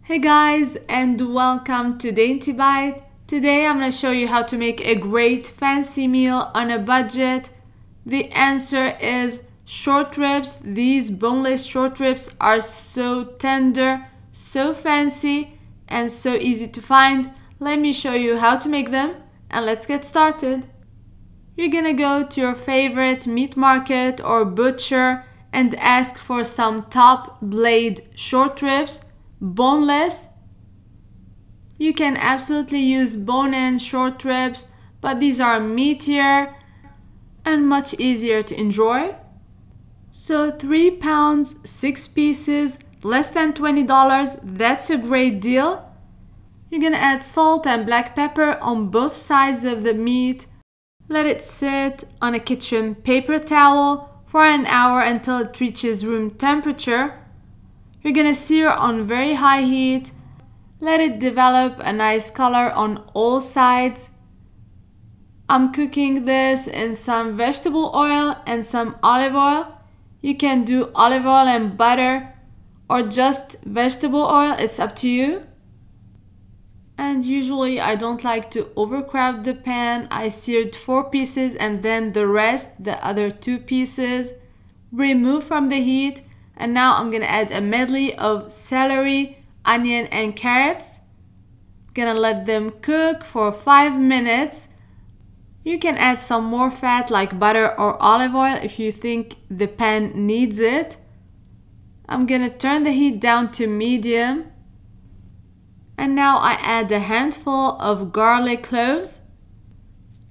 Hey guys, and welcome to Dainty Bite. Today I'm going to show you how to make a great fancy meal on a budget. The answer is short ribs. These boneless short ribs are so tender, so fancy, and so easy to find. Let me show you how to make them, and let's get started. You're going to go to your favorite meat market or butcher and ask for some top blade short ribs. Boneless. You can absolutely use bone-in short ribs, but these are meatier and much easier to enjoy. So 3 pounds, 6 pieces, less than $20. That's a great deal. You're gonna add salt and black pepper on both sides of the meat. Let it sit on a kitchen paper towel for an hour until it reaches room temperature. You're gonna sear on very high heat. Let it develop a nice color on all sides. I'm cooking this in some vegetable oil and some olive oil. You can do olive oil and butter or just vegetable oil, it's up to you. And usually I don't like to overcrowd the pan. I seared 4 pieces and then the rest, the other 2 pieces, remove from the heat. And now I'm gonna add a medley of celery, onion, and carrots. Gonna let them cook for 5 minutes. You can add some more fat like butter or olive oil if you think the pan needs it. I'm gonna turn the heat down to medium. And now I add a handful of garlic cloves.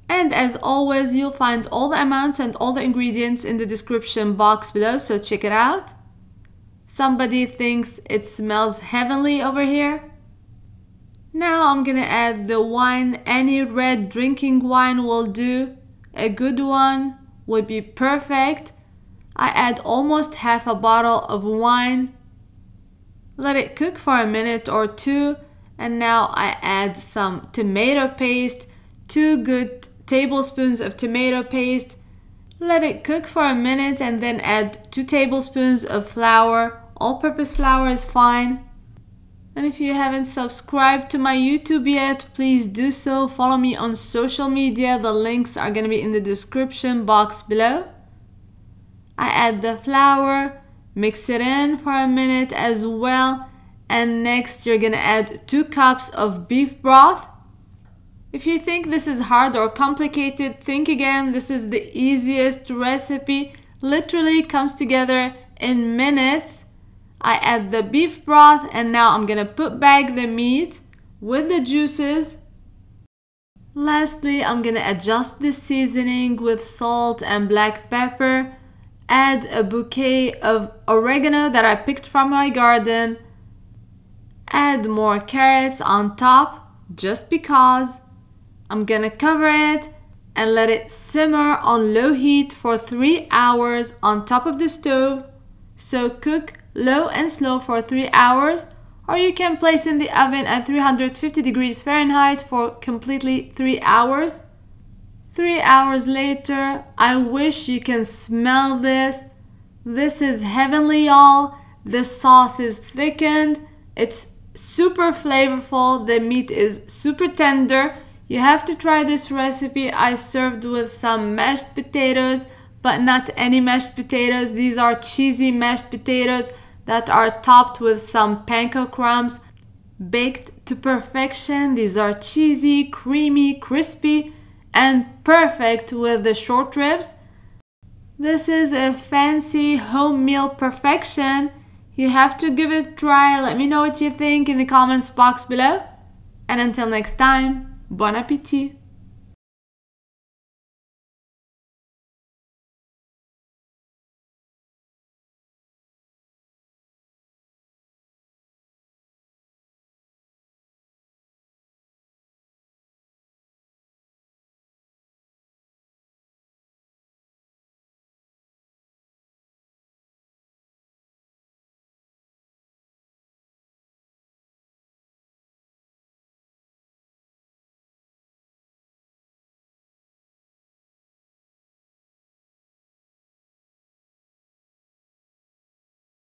And as always, you'll find all the amounts and all the ingredients in the description box below, so check it out. Somebody thinks it smells heavenly over here. Now I'm gonna add the wine. Any red drinking wine will do. A good one would be perfect. I add almost half a bottle of wine. Let it cook for a minute or two. And now I add some tomato paste, 2 good tablespoons of tomato paste. Let it cook for a minute and then add 2 tablespoons of flour. All-purpose flour is fine. And if you haven't subscribed to my YouTube yet, please do so. Follow me on social media. The links are going to be in the description box below. I add the flour, mix it in for a minute as well. And next you're going to add 2 cups of beef broth. If you think this is hard or complicated, think again. This is the easiest recipe. Literally comes together in minutes. I add the beef broth and now I'm gonna put back the meat with the juices. Lastly, I'm gonna adjust the seasoning with salt and black pepper. Add a bouquet of oregano that I picked from my garden. Add more carrots on top just because. I'm gonna cover it and let it simmer on low heat for 3 hours on top of the stove. So cook low and slow for 3 hours, or you can place in the oven at 350 degrees Fahrenheit for completely 3 hours. 3 hours later, I wish you can smell this. This is heavenly, y'all. The sauce is thickened. It's super flavorful. The meat is super tender. You have to try this recipe. I served with some mashed potatoes, but not any mashed potatoes. These are cheesy mashed potatoes that are topped with some panko crumbs, baked to perfection. These are cheesy, creamy, crispy, and perfect with the short ribs. This is a fancy home meal perfection. You have to give it a try. Let me know what you think in the comments box below. And until next time, bon appétit!